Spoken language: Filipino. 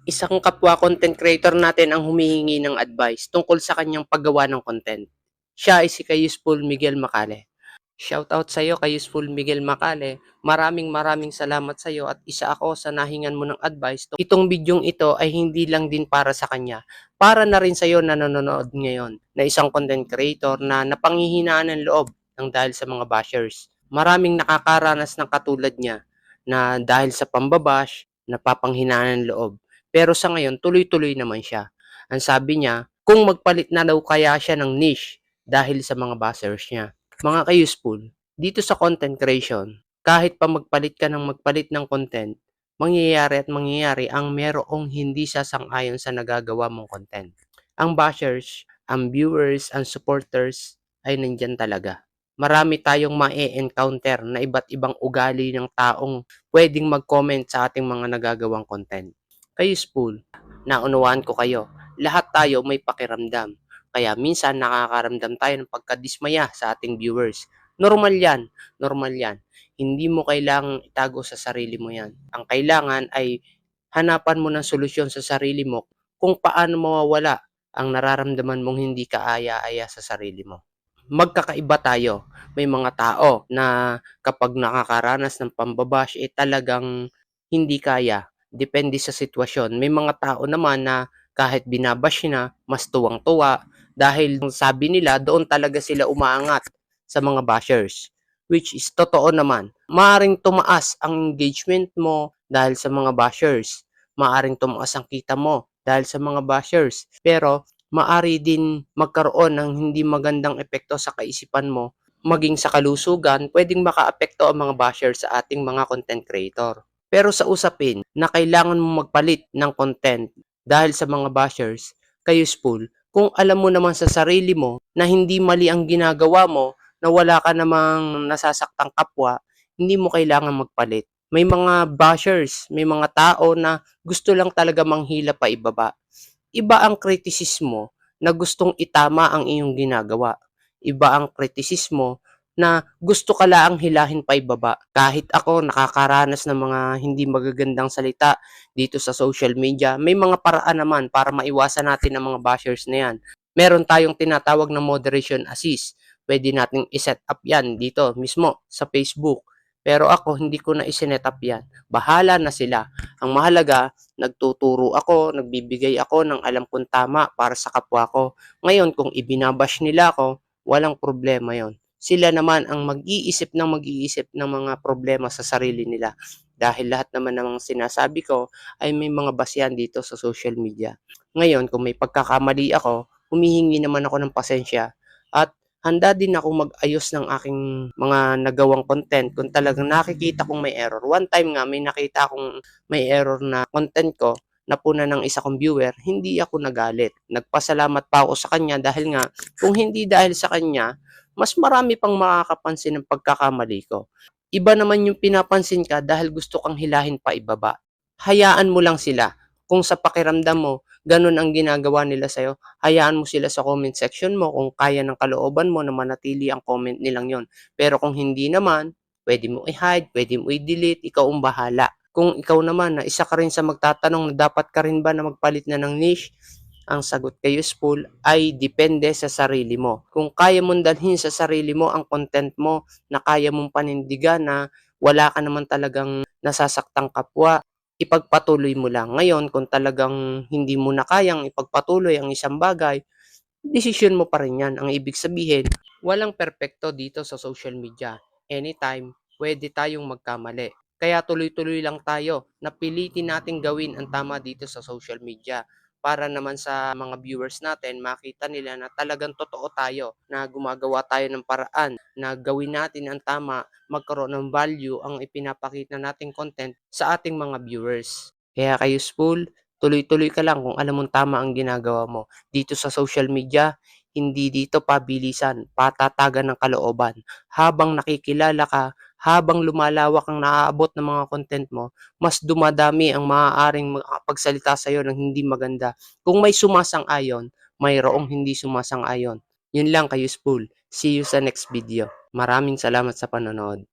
Isang kapwa content creator natin ang humihingi ng advice tungkol sa kanyang paggawa ng content. Siya ay si Kayusful Miguel Macale. Shoutout sa iyo, Kayusful Miguel Macale. Maraming salamat sa iyo at isa ako sa nahingan mo ng advice. Itong bidyong ito ay hindi lang din para sa kanya. Para na rin sa iyo na nanonood ngayon na isang content creator na napanghihinaan ng loob ng dahil sa mga bashers. Maraming nakakaranas ng katulad niya na dahil sa pambabash, napapanghinaan ng loob. Pero sa ngayon, tuloy-tuloy naman siya. Ang sabi niya, kung magpalit na daw kaya siya ng niche dahil sa mga bashers niya. Mga ka-useful, dito sa content creation, kahit pa magpalit ka ng magpalit ng content, mangyayari ang merong hindi sasang-ayon sa nagagawa mong content. Ang bashers, ang viewers, ang supporters ay nandyan talaga. Marami tayong ma-encounter na iba't ibang ugali ng taong pwedeng mag-comment sa ating mga nagagawang content. Kayo spool, naunawaan ko kayo. Lahat tayo may pakiramdam. Kaya minsan nakakaramdam tayo ng pagkadismaya sa ating viewers. Normal yan, normal yan. Hindi mo kailangang itago sa sarili mo yan. Ang kailangan ay hanapan mo ng solusyon sa sarili mo kung paano mawawala ang nararamdaman mong hindi ka aya-aya sa sarili mo. Magkakaiba tayo. May mga tao na kapag nakakaranas ng pambabash, talagang hindi kaya. Depende sa sitwasyon. May mga tao naman na kahit binabash na, mas tuwang-tuwa dahil sabi nila doon talaga sila umaangat sa mga bashers. Which is totoo naman. Maaring tumaas ang engagement mo dahil sa mga bashers. Maaring tumaas ang kita mo dahil sa mga bashers. Pero maari din magkaroon ng hindi magandang epekto sa kaisipan mo, maging sa kalusugan, pwedeng makaapekto ang mga basher sa ating mga content creator. Pero sa usapin na kailangan mo magpalit ng content dahil sa mga bashers, kayo spool, kung alam mo naman sa sarili mo na hindi mali ang ginagawa mo, na wala ka namang nasasaktang kapwa, hindi mo kailangan magpalit. May mga bashers, may mga tao na gusto lang talaga manghila pa ibaba. Iba ang kritisismo na gustong itama ang iyong ginagawa. Iba ang kritisismo na gusto ka laang hilahin pa ibaba. Kahit ako nakakaranas ng mga hindi magagandang salita dito sa social media, may mga paraan naman para maiwasan natin ang mga bashers na yan. Meron tayong tinatawag na moderation assist. Pwede nating iset up yan dito mismo sa Facebook. Pero ako, hindi ko na isenet up yan. Bahala na sila. Ang mahalaga, nagtuturo ako, nagbibigay ako ng alam kong tama para sa kapwa ko. Ngayon, kung ibinabash nila ako, walang problema yon. Sila naman ang mag-iisip ng mga problema sa sarili nila. Dahil lahat naman ng sinasabi ko ay may mga basehan dito sa social media. Ngayon, kung may pagkakamali ako, humihingi naman ako ng pasensya at handa din ako mag-ayos ng aking mga nagawang content kung talagang nakikita kong may error. One time nga, may nakita akong may error na content ko, napuna ng isa kong viewer, hindi ako nagalit. Nagpasalamat pa ako sa kanya dahil nga, kung hindi dahil sa kanya, mas marami pang makakapansin ng pagkakamali ko. Iba naman yung pinapansin ka dahil gusto kang hilahin pa ibaba. Hayaan mo lang sila. Kung sa pakiramdam mo, ganun ang ginagawa nila sa'yo, hayaan mo sila sa comment section mo kung kaya ng kalooban mo na manatili ang comment nilang yon. Pero kung hindi naman, pwede mo i-hide, pwede mo i-delete, ikaw ang bahala. Kung ikaw naman na isa ka rin sa magtatanong na dapat ka rin ba na magpalit na ng niche, ang sagot kay useful ay depende sa sarili mo. Kung kaya mong dalhin sa sarili mo ang content mo na kaya mong panindigan na wala ka naman talagang nasasaktang kapwa, ipagpatuloy mo lang. Ngayon, kung talagang hindi mo na kayang ipagpatuloy ang isang bagay, desisyon mo pa rin yan. Ang ibig sabihin, walang perpekto dito sa social media. Anytime, pwede tayong magkamali. Kaya tuloy-tuloy lang tayo. Napilitin natin gawin ang tama dito sa social media para naman sa mga viewers natin, makita nila na talagang totoo tayo, na gumagawa tayo ng paraan, na gawin natin ang tama, magkaroon ng value ang ipinapakita nating content sa ating mga viewers. Kaya kayo spool, tuloy-tuloy ka lang kung alam mong tama ang ginagawa mo. Dito sa social media, hindi dito pabilisan, patatagan ng kalooban. Habang nakikilala ka, habang lumalawak ang naaabot ng mga content mo, mas dumadami ang maaaring makapagsalita sa iyo ng hindi maganda. Kung may sumasang-ayon, mayroong hindi sumasang-ayon. Yun lang kayo spool. See you sa next video. Maraming salamat sa panonood.